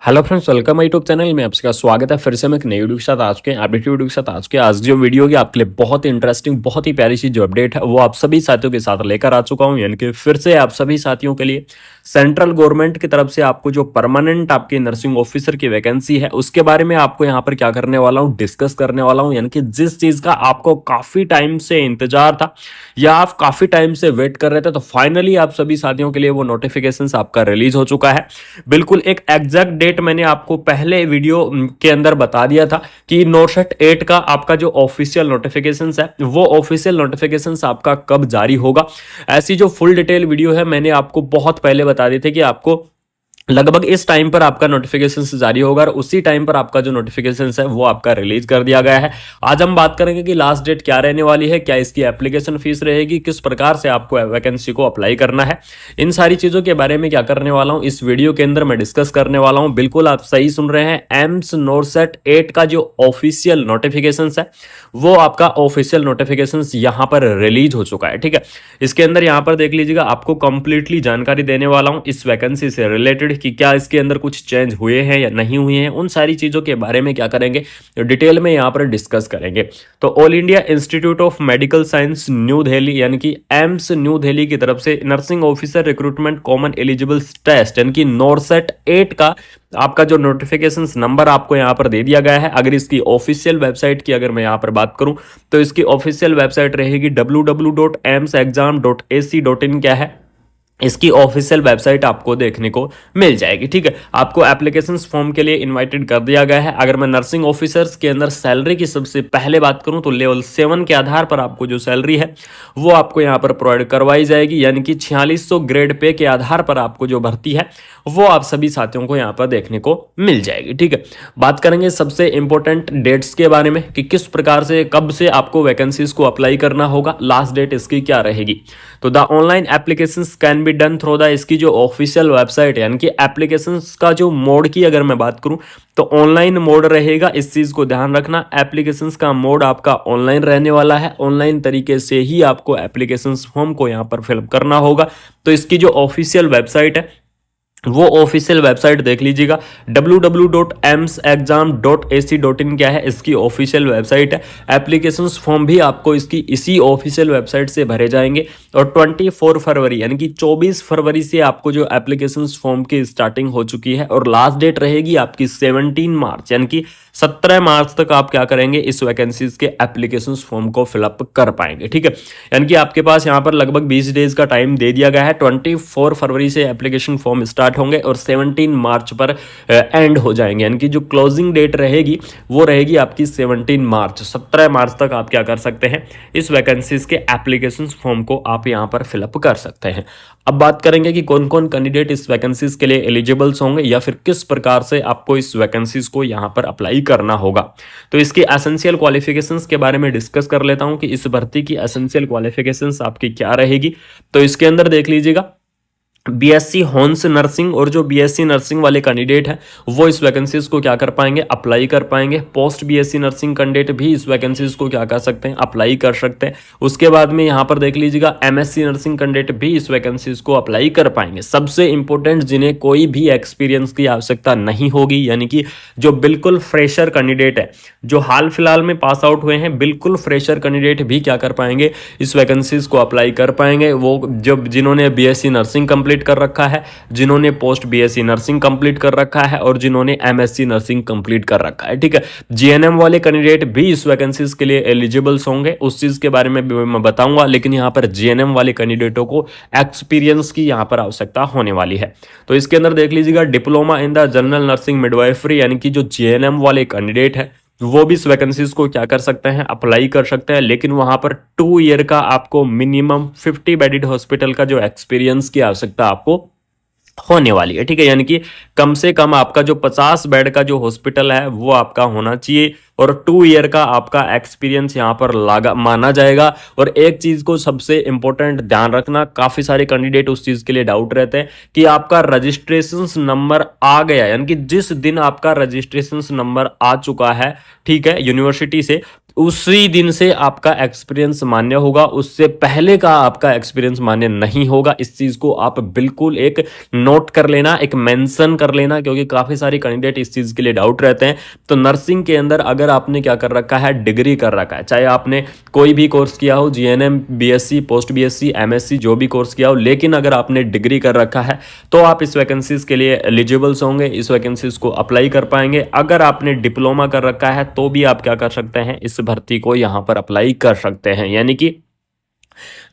Hello friends, welcome my YouTube channel में आपका स्वागत है। फिर से मैं एक नई वीडियो के साथ आज के अपडेट वीडियो के साथ आज जो वीडियो होगी आपके लिए बहुत ही इंटरेस्टिंग, बहुत ही प्यारी सी जो अपडेट है वो आप सभी साथियों के साथ लेकर आ चुका हूं। यानी कि फिर से आप सभी साथियों के लिए सेंट्रल गवर्नमेंट की तरफ से आपको जो परमानेंट आपकी नर्सिंग ऑफिसर की वैकेंसी है उसके बारे में आपको यहाँ पर क्या करने वाला हूँ, डिस्कस करने वाला हूँ। यानी कि जिस चीज का आपको काफी टाइम से इंतजार था या आप काफी टाइम से वेट कर रहे थे, तो फाइनली आप सभी साथियों के लिए वो नोटिफिकेशन आपका रिलीज हो चुका है। बिल्कुल एक एग्जैक्ट डेट मैंने आपको पहले वीडियो के अंदर बता दिया था कि नोटशट 8 का आपका जो ऑफिशियल नोटिफिकेशन है वो ऑफिशियल नोटिफिकेशन आपका कब जारी होगा। ऐसी जो फुल डिटेल वीडियो है मैंने आपको बहुत पहले बता दी थी कि आपको लगभग इस टाइम पर आपका नोटिफिकेशन जारी होगा और उसी टाइम पर आपका जो नोटिफिकेशन है वो आपका रिलीज कर दिया गया है। आज हम बात करेंगे कि लास्ट डेट क्या रहने वाली है, क्या इसकी एप्लीकेशन फीस रहेगी, किस प्रकार से आपको वैकेंसी को अप्लाई करना है। इन सारी चीजों के बारे में क्या करने वाला हूं इस वीडियो के अंदर मैं डिस्कस करने वाला हूं। बिल्कुल आप सही सुन रहे हैं, एम्स नोटशट 8 का जो ऑफिशियल नोटिफिकेशन है वो आपका ऑफिशियल नोटिफिकेशन यहां पर रिलीज हो चुका है। ठीक है, इसके अंदर यहां पर देख लीजिएगा, आपको कंप्लीटली जानकारी देने वाला हूं इस वैकेंसी से रिलेटेड कि क्या इसके अंदर कुछ चेंज हुए हैं या नहीं हुए हैं। उन सारी चीजों के बारे में क्या करेंगे, डिटेल में यहां पर डिस्कस करेंगे। तो All India Institute of Medical Science New Delhi यानी कि एम्स न्यू दिल्ली की तरफ से nursing officer recruitment common eligible test यानी कि नोटशट 8 का आपका जो नोटिफिकेशन नंबर आपको यहां पर दे दिया गया है। अगर इसकी ऑफिशियल वेबसाइट की अगर मैं यहां पर बात करूं तो इसकी ऑफिशियल वेबसाइट रहेगी www.emsexam.ac.in। क्या है इसकी ऑफिशियल वेबसाइट आपको देखने को मिल जाएगी। ठीक है, आपको एप्लीकेशन फॉर्म के लिए इनवाइटेड कर दिया गया है। अगर मैं नर्सिंग ऑफिसर्स के अंदर सैलरी की सबसे पहले बात करूं तो लेवल 7 के आधार पर आपको जो सैलरी है वो आपको यहां पर प्रोवाइड करवाई जाएगी। यानी कि 4600 ग्रेड पे के आधार पर आपको जो भर्ती है वो आप सभी साथियों को यहां पर देखने को मिल जाएगी। ठीक है, बात करेंगे सबसे इंपॉर्टेंट डेट्स के बारे में कि किस प्रकार से कब से आपको वैकेंसीज को अप्लाई करना होगा, लास्ट डेट इसकी क्या रहेगी। तो the online application can be done through the इसकी जो ऑफिशियल वेबसाइट है यानी कि एप्लीकेशन का जो मोड की अगर मैं बात करूं तो ऑनलाइन मोड रहेगा। इस चीज को ध्यान रखना, एप्लीकेशन का मोड आपका ऑनलाइन रहने वाला है। ऑनलाइन तरीके से ही आपको एप्लीकेशन फॉर्म को यहां पर फिलअप करना होगा। तो इसकी जो ऑफिशियल वेबसाइट है वो ऑफिशियल वेबसाइट देख लीजिएगा, www.emsexam.ac.in। क्या है इसकी ऑफिशियल वेबसाइट है। एप्लीकेशंस फॉर्म भी आपको इसकी इसी ऑफिशियल वेबसाइट से भरे जाएंगे और 24 फरवरी यानी कि 24 फरवरी से आपको जो एप्लीकेशंस फॉर्म की स्टार्टिंग हो चुकी है और लास्ट डेट रहेगी आपकी 17 मार्च यानी कि 17 मार्च तक आप क्या करेंगे इस वैकेंसीज के एप्लीकेशन फॉर्म को फिलअप कर पाएंगे। ठीक है, यानी कि आपके पास यहां पर लगभग 20 डेज का टाइम दे दिया गया है। 24 फरवरी से एप्लीकेशन फॉर्म स्टार्ट होंगे और 17 मार्च पर एंड हो जाएंगे। यानी कि जो क्लोजिंग डेट रहेगी वो रहेगी आपकी 17 मार्च। 17 मार्च तक आप क्या कर सकते हैं, इस वैकेंसीज के एप्लीकेशन फॉर्म को आप यहां पर फिलअप कर सकते हैं। अब बात करेंगे कि कौन कौन कैंडिडेट इस वैकेंसीज के लिए एलिजिबल्स होंगे या फिर किस प्रकार से आपको इस वैकेंसीज को यहां पर अप्लाई करना होगा। तो इसकी एसेंशियल क्वालिफिकेशंस के बारे में डिस्कस कर लेता हूं कि इस भर्ती की एसेंशियल क्वालिफिकेशंस आपकी क्या रहेगी। तो इसके अंदर देख लीजिएगा, बीएससी हॉर्न्स नर्सिंग और जो बीएससी नर्सिंग वाले कैंडिडेट हैं वो इस वैकेंसीज को क्या कर पाएंगे, अप्लाई कर पाएंगे। पोस्ट बीएससी नर्सिंग कैंडिडेट भी इस वैकेंसीज को क्या कर सकते हैं, अप्लाई कर सकते हैं। उसके बाद में यहां पर देख लीजिएगा, एमएससी नर्सिंग कैंडिडेट भी इस वैकेंसीज को अप्लाई कर पाएंगे। सबसे इंपॉर्टेंट, जिन्हें कोई भी एक्सपीरियंस की आवश्यकता नहीं होगी, यानी कि जो बिल्कुल फ्रेशर कैंडिडेट है, जो हाल फिलहाल में पास आउट हुए हैं, बिल्कुल फ्रेशर कैंडिडेट भी क्या कर पाएंगे, इस वैकेंसीज को अप्लाई कर पाएंगे। वो जब जिन्होंने बीएससी नर्सिंग कंप्लीट कर रखा है, जिन्होंने पोस्ट बीएससी नर्सिंग कंप्लीट कर रखा है और जिन्होंने एमएससी नर्सिंग कंप्लीट कर रखा है। ठीक है, जीएनएम वाले कैंडिडेट भी इस वैकेंसीज के लिए एलिजिबल्स होंगे, उस चीज के बारे में भी मैं बताऊंगा। लेकिन यहां पर जीएनएम वाले कैंडिडेटों को एक्सपीरियंस की यहां पर आवश्यकता होने वाली है। तो इसके अंदर देख लीजिएगा, diploma in the general nursing midwifery यानी कि जो जीएनएम वाले कैंडिडेट है वो भी इस वैकेंसीज को क्या कर सकते हैं, अप्लाई कर सकते हैं। लेकिन वहां पर 2 ईयर का आपको मिनिमम 50 बेडेड हॉस्पिटल का जो एक्सपीरियंस की आवश्यकता आपको होने वाली है। ठीक है, यानी कि कम से कम आपका जो 50 बेड का जो हॉस्पिटल है वो आपका होना चाहिए और 2 ईयर का आपका एक्सपीरियंस यहां पर लागा माना जाएगा। और एक चीज को सबसे इंपॉर्टेंट ध्यान रखना, काफी सारे कैंडिडेट उस चीज के लिए डाउट रहते हैं कि आपका रजिस्ट्रेशन नंबर आ गया, यानी कि जिस दिन आपका रजिस्ट्रेशन नंबर आ चुका है, ठीक है, यूनिवर्सिटी से, उसी दिन से आपका एक्सपीरियंस मान्य होगा, उससे पहले का आपका एक्सपीरियंस मान्य नहीं होगा। इस चीज को आप बिल्कुल एक नोट कर लेना, एक मेंशन कर लेना, क्योंकि काफी सारे कैंडिडेट इस चीज के लिए डाउट रहते हैं। तो नर्सिंग के अंदर अगर आपने क्या कर रखा है, डिग्री कर रखा है, चाहे आपने कोई भी कोर्स किया हो, GNM, BSc, post BSc, MSc, जो भी कोर्स किया हो, लेकिन अगर आपने डिग्री कर रखा है तो आप इस वैकेंसीज के लिए एलिजिबल्स होंगे, इस वैकेंसीज को अप्लाई कर पाएंगे। अगर आपने डिप्लोमा कर रखा है तो भी आप क्या कर सकते हैं, इस भर्ती को यहां पर अप्लाई कर सकते हैं। यानी कि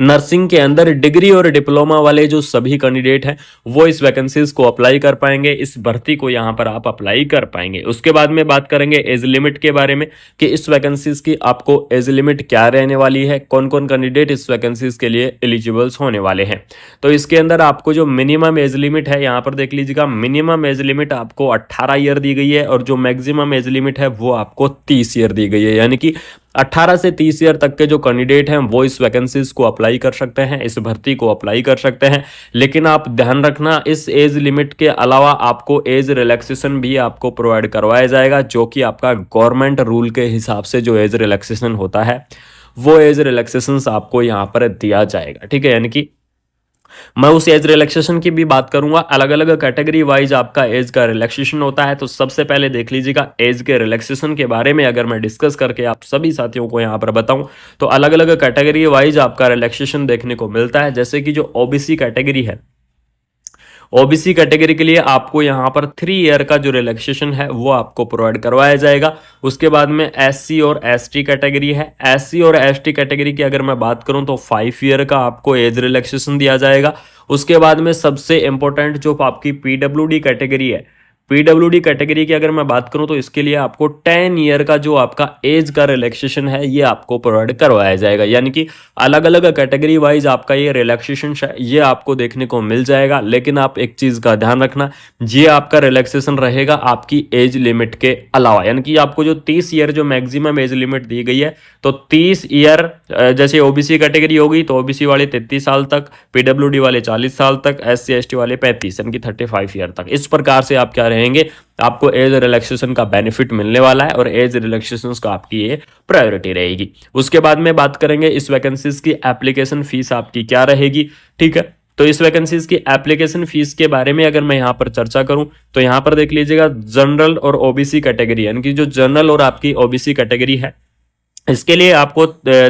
नर्सिंग के अंदर डिग्री और डिप्लोमा वाले जो सभी कैंडिडेट हैं वो इस वैकेंसीज को अप्लाई कर पाएंगे, इस भर्ती को यहां पर आप अप्लाई कर पाएंगे। उसके बाद में बात करेंगे एज लिमिट के बारे में कि इस वैकेंसीज की आपको एज लिमिट क्या रहने वाली है, कौन कौन कैंडिडेट इस वैकेंसीज के लिए एलिजिबल्स होने वाले हैं। तो इसके अंदर आपको जो मिनिमम एज लिमिट है, यहां पर देख लीजिएगा, मिनिमम एज लिमिट आपको 18 ईयर दी गई है और जो मैक्सिमम एज लिमिट है वो आपको 30 ईयर दी गई है। यानी कि 18 से 30 ईयर तक के जो कैंडिडेट हैं वो इस वैकेंसीज को अप्लाई कर सकते हैं, इस भर्ती को अप्लाई कर सकते हैं। लेकिन आप ध्यान रखना, इस एज लिमिट के अलावा आपको एज रिलैक्सेशन भी आपको प्रोवाइड करवाया जाएगा, जो कि आपका गवर्नमेंट रूल के हिसाब से जो एज रिलैक्सेशन होता है वो एज रिलैक्सेशन आपको यहाँ पर दिया जाएगा। ठीक है, यानी कि मैं उस एज रिलैक्सेशन की भी बात करूंगा, अलग अलग कैटेगरी वाइज आपका एज का रिलैक्सेशन होता है। तो सबसे पहले देख लीजिएगा एज के रिलैक्सेशन के बारे में अगर मैं डिस्कस करके आप सभी साथियों को यहां पर बताऊं तो अलग अलग कैटेगरी वाइज आपका रिलैक्सेशन देखने को मिलता है। जैसे कि जो ओबीसी कैटेगरी है, ओबीसी कैटेगरी के लिए आपको यहां पर 3 ईयर का जो रिलैक्सेशन है वो आपको प्रोवाइड करवाया जाएगा। उसके बाद में एससी और एसटी कैटेगरी है, एससी और एसटी कैटेगरी की अगर मैं बात करूं तो 5 ईयर का आपको एज रिलैक्सेशन दिया जाएगा। उसके बाद में सबसे इंपॉर्टेंट जो आपकी पीडब्ल्यूडी कैटेगरी है, पीडब्ल्यूडी कैटेगरी की अगर मैं बात करूं तो इसके लिए आपको 10 ईयर का जो आपका एज का रिलैक्सेशन है ये आपको प्रोवाइड करवाया जाएगा। यानी कि अलग अलग कैटेगरी वाइज आपका ये रिलैक्सेशन ये आपको देखने को मिल जाएगा। लेकिन आप एक चीज का ध्यान रखना, ये आपका रिलैक्सेशन रहेगा आपकी एज लिमिट के अलावा। यानी कि आपको जो 30 ईयर जो मैक्सिमम एज लिमिट दी गई है, तो 30 ईयर जैसे ओबीसी कैटेगरी होगी तो ओबीसी वाले 33 साल तक, पीडब्ल्यूडी वाले 40 साल तक, एससी एसटी वाले 35 यानी कि 35 ईयर तक। इस प्रकार से आप क्या रहेंगे, आपको एज रिलैक्सेशन का बेनिफिट मिलने वाला है और एज रिलैक्सेशन का आपकी ये प्रायोरिटी रहेगी। उसके बाद में बात करेंगे इस वैकेंसीज की एप्लीकेशन फीस आपकी क्या रहेगी। ठीक है, तो इस वैकेंसीज की एप्लीकेशन फीस के बारे में अगर मैं यहां पर चर्चा करूं तो यहां पर देख लीजिएगा, जनरल और ओबीसी कैटेगरी, यानी कि जो जनरल और आपकी ओबीसी कैटेगरी है इसके लिए आपको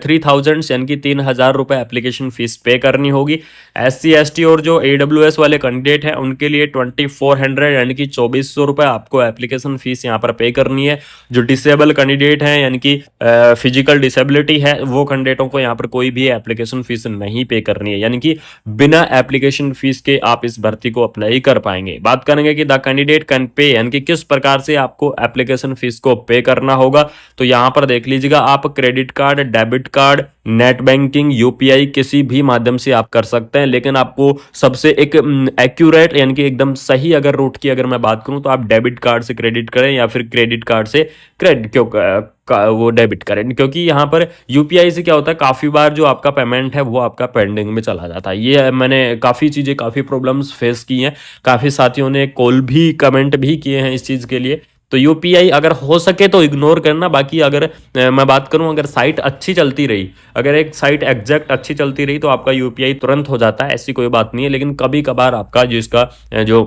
3000 यानी कि 3000 रुपए एप्लीकेशन फीस पे करनी होगी। एससी एसटी और जो एडब्ल्यूएस वाले कैंडिडेट हैं उनके लिए 2400 यानी कि 2400 रुपए आपको एप्लीकेशन फीस यहाँ पर पे करनी है। जो डिसेबल कैंडिडेट हैं यानी कि फिजिकल डिसेबिलिटी है वो कैंडिडेटों को यहाँ पर कोई भी एप्लीकेशन फीस नहीं पे करनी है, यानी कि बिना एप्लीकेशन फीस के आप इस भर्ती को अप्लाई कर पाएंगे। बात करेंगे कि द कैंडिडेट कैन पे, यानी कि किस प्रकार से आपको एप्लीकेशन फीस को पे करना होगा। तो यहाँ पर देख लीजिएगा, आप credit card, debit card, net banking, UPI किसी भी माध्यम से आप कर सकते हैं। लेकिन आपको सबसे एक एक्यूरेट यानी कि एकदम सही अगर रूट की अगर मैं बात करूं तो आप डेबिट कार्ड से क्रेडिट करें या फिर क्रेडिट कार्ड से क्रेडिट वो डेबिट करें, क्योंकि यहाँ पर यूपीआई से क्या होता है, काफी बार जो आपका पेमेंट है वो आपका पेंडिंग में चला जाता है। ये मैंने काफी प्रॉब्लम्स फेस की हैं, काफी साथियों ने कॉल भी कमेंट भी किए हैं इस चीज के लिए। तो यूपीआई अगर हो सके तो इग्नोर करना। बाकी अगर मैं बात करूं, अगर साइट अच्छी चलती रही, अगर एक साइट एग्जैक्ट अच्छी चलती रही तो आपका यूपीआई तुरंत हो जाता है, ऐसी कोई बात नहीं है। लेकिन कभी कभार आपका जो इसका जो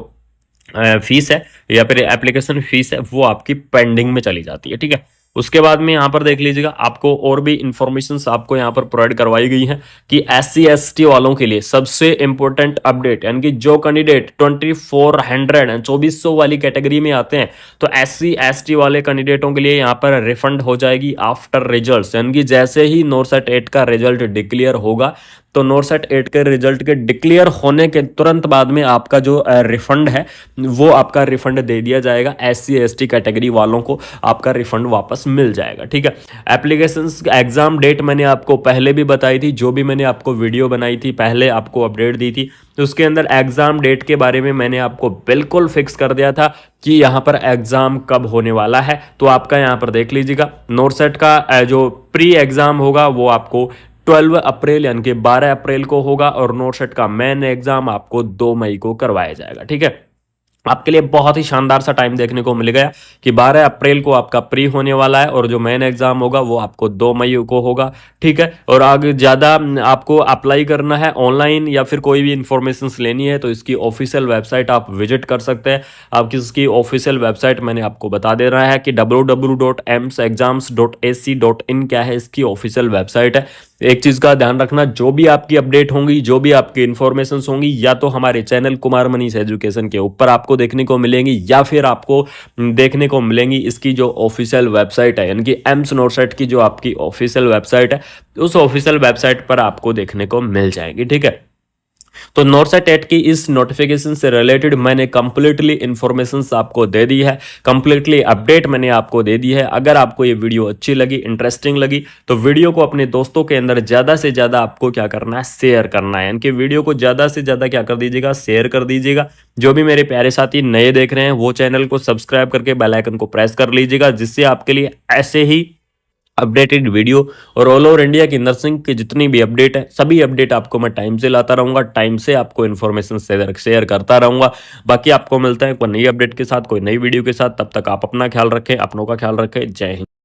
फीस है या फिर एप्लीकेशन फीस है वो आपकी पेंडिंग में चली जाती है। ठीक है, उसके बाद में यहाँ पर देख लीजिएगा, आपको और भी इंफॉर्मेशन आपको यहाँ पर प्रोवाइड करवाई गई है कि एससी एसटी वालों के लिए सबसे इंपॉर्टेंट अपडेट, यानी कि जो कैंडिडेट 2400 वाली कैटेगरी में आते हैं तो एससी एसटी वाले कैंडिडेटों के लिए यहाँ पर रिफंड हो जाएगी आफ्टर रिजल्ट। यानी कि जैसे ही नोरसेट 8 का रिजल्ट डिक्लेयर होगा तो नोरसेट 8 के रिजल्ट के डिक्लेयर होने के तुरंत बाद में आपका जो रिफंड है वो आपका रिफंड दे दिया जाएगा। एससी एसटी कैटेगरी वालों को आपका रिफंड वापस मिल जाएगा। ठीक है, एप्लीकेशंस एग्जाम डेट मैंने आपको पहले भी बताई थी, जो भी मैंने आपको वीडियो बनाई थी पहले आपको अपडेट दी थी, तो उसके अंदर एग्जाम डेट के बारे में मैंने आपको बिल्कुल फिक्स कर दिया था कि यहाँ पर एग्जाम कब होने वाला है। तो आपका यहाँ पर देख लीजिएगा, नोरसेट का जो प्री एग्जाम होगा वो आपको 12 अप्रैल यानी कि 12 अप्रैल को होगा और नोरसेट का मेन एग्जाम आपको 2 मई को करवाया जाएगा। ठीक है, आपके लिए बहुत ही शानदार सा टाइम देखने को मिल गया कि 12 अप्रैल को आपका प्री होने वाला है और जो मेन एग्जाम होगा वो आपको 2 मई को होगा। ठीक है, और आगे ज़्यादा आपको अप्लाई करना है ऑनलाइन या फिर कोई भी इंफॉर्मेशन लेनी है तो इसकी ऑफिशियल वेबसाइट आप विजिट कर सकते हैं। आपकी इसकी ऑफिशियल वेबसाइट मैंने आपको बता दे रहा है कि www.emsexams.ac.in क्या है, इसकी ऑफिशियल वेबसाइट है। एक चीज का ध्यान रखना, जो भी आपकी अपडेट होंगी, जो भी आपकी इंफॉर्मेशन होंगी, या तो हमारे चैनल कुमार मनीष एजुकेशन के ऊपर आपको देखने को मिलेंगी या फिर आपको देखने को मिलेंगी इसकी जो ऑफिशियल वेबसाइट है, यानी कि एम्स नॉरसेट की जो आपकी ऑफिशियल वेबसाइट है, उस ऑफिशियल वेबसाइट पर आपको देखने को मिल जाएगी। ठीक है, तो नॉर्सेट एट की इस नोटिफिकेशन से रिलेटेड मैंने कंप्लीटली इंफॉर्मेशन आपको दे दी है, कंप्लीटली अपडेट मैंने आपको दे दी है। अगर आपको ये वीडियो अच्छी लगी, इंटरेस्टिंग लगी, तो वीडियो को अपने दोस्तों के अंदर ज़्यादा से ज़्यादा आपको क्या करना है, शेयर करना है। यानी कि वीडियो को ज़्यादा से ज़्यादा क्या कर दीजिएगा, शेयर कर दीजिएगा। जो भी मेरे प्यारे साथी नए देख रहे हैं वो चैनल को सब्सक्राइब करके बेल आइकन को प्रेस कर लीजिएगा, जिससे आपके लिए ऐसे ही अपडेटेड वीडियो और ऑल ओवर इंडिया की नर्सिंग की जितनी भी अपडेट है, सभी अपडेट आपको मैं टाइम से लाता रहूंगा, टाइम से आपको इन्फॉर्मेशन शेयर करता रहूंगा। बाकी आपको मिलता है कोई नई अपडेट के साथ, कोई नई वीडियो के साथ। तब तक आप अपना ख्याल रखें, अपनों का ख्याल रखें। जय हिंद।